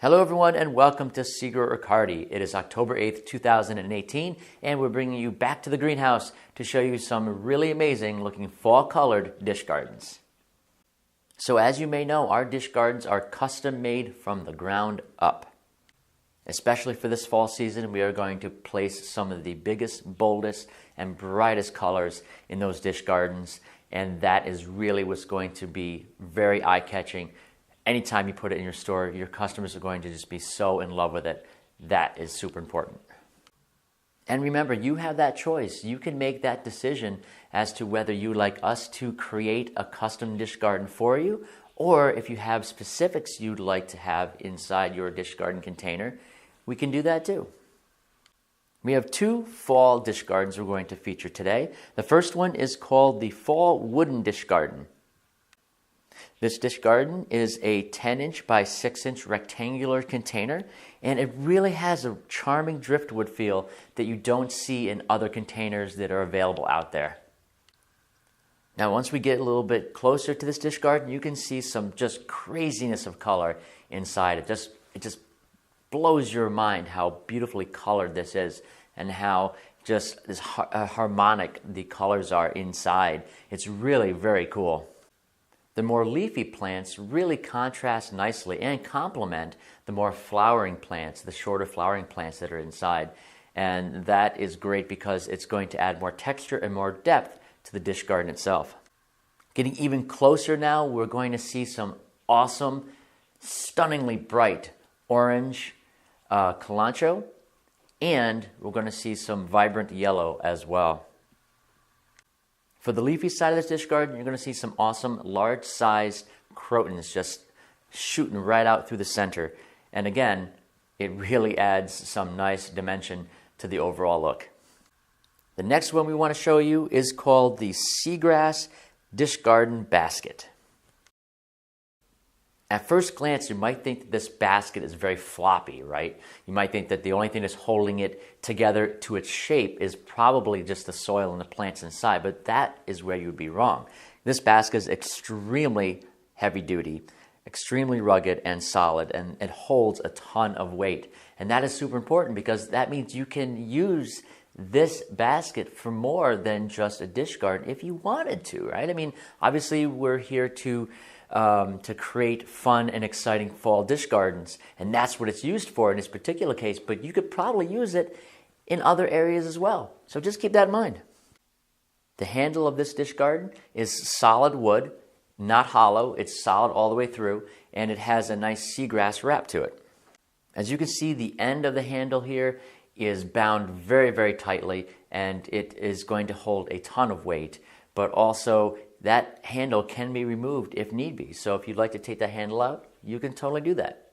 Hello everyone and welcome to Seagroatt Riccardi. It is October 8th, 2018 and we're bringing you back to the greenhouse to show you some really amazing looking fall colored dish gardens. So as you may know, our dish gardens are custom made from the ground up. Especially for this fall season, we are going to place some of the biggest, boldest, and brightest colors in those dish gardens, and that is really what's going to be very eye-catching. Anytime you put it in your store, your customers are going to just be so in love with it. That is super important. And remember, you have that choice. You can make that decision as to whether you like us to create a custom dish garden for you, or if you have specifics you'd like to have inside your dish garden container, we can do that too. We have two fall dish gardens we're going to feature today. The first one is called the Fall Wooden Dish Garden. This dish garden is a 10-inch by 6-inch rectangular container, and it really has a charming driftwood feel that you don't see in other containers that are available out there. Now, once we get a little bit closer to this dish garden, you can see some just craziness of color inside. It just blows your mind how beautifully colored this is and how just this harmonic the colors are inside. It's really very cool. The more leafy plants really contrast nicely and complement the more flowering plants, the shorter flowering plants that are inside. And that is great because it's going to add more texture and more depth to the dish garden itself. Getting even closer now, we're going to see some awesome, stunningly bright orange cilantro, and we're going to see some vibrant yellow as well. For the leafy side of this dish garden, you're going to see some awesome large-sized crotons just shooting right out through the center. And again, it really adds some nice dimension to the overall look. The next one we want to show you is called the Seagrass Dish Garden Basket. At first glance, you might think that this basket is very floppy, right? You might think that the only thing that's holding it together to its shape is probably just the soil and the plants inside, but that is where you would be wrong. This basket is extremely heavy duty, extremely rugged and solid, and it holds a ton of weight. And that is super important because that means you can use this basket for more than just a dish garden if you wanted to, right? I mean, obviously we're here to create fun and exciting fall dish gardens, and that's what it's used for in this particular case, but you could probably use it in other areas as well. So just keep that in mind. The handle of this dish garden is solid wood, not hollow. It's solid all the way through, and it has a nice seagrass wrap to it. As you can see, the end of the handle here is bound very, very tightly, and it is going to hold a ton of weight, but also that handle can be removed if need be. So if you'd like to take that handle out, you can totally do that.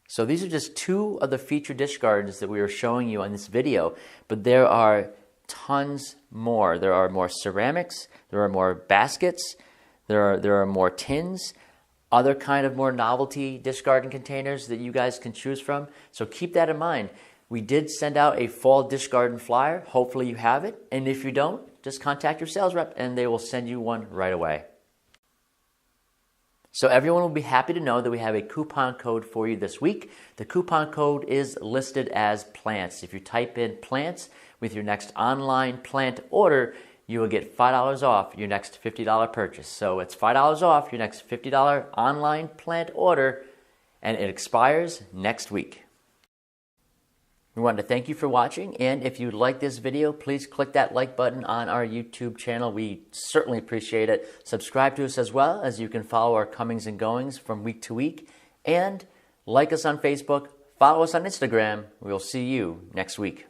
So these are just two of the featured dish gardens that we are showing you on this video, but there are tons more. There are more ceramics, there are more baskets, there are more tins, other kind of more novelty dish garden containers that you guys can choose from. So keep that in mind. We did send out a fall dish garden flyer. Hopefully you have it. And if you don't, just contact your sales rep and they will send you one right away. So everyone will be happy to know that we have a coupon code for you this week. The coupon code is listed as plants. If you type in plants with your next online plant order, you will get $5 off your next $50 purchase. So it's $5 off your next $50 online plant order, and it expires next week. We want to thank you for watching, and if you like this video, please click that like button on our YouTube channel. We certainly appreciate it. Subscribe to us as well, as you can follow our comings and goings from week to week, and like us on Facebook, follow us on Instagram. We'll see you next week.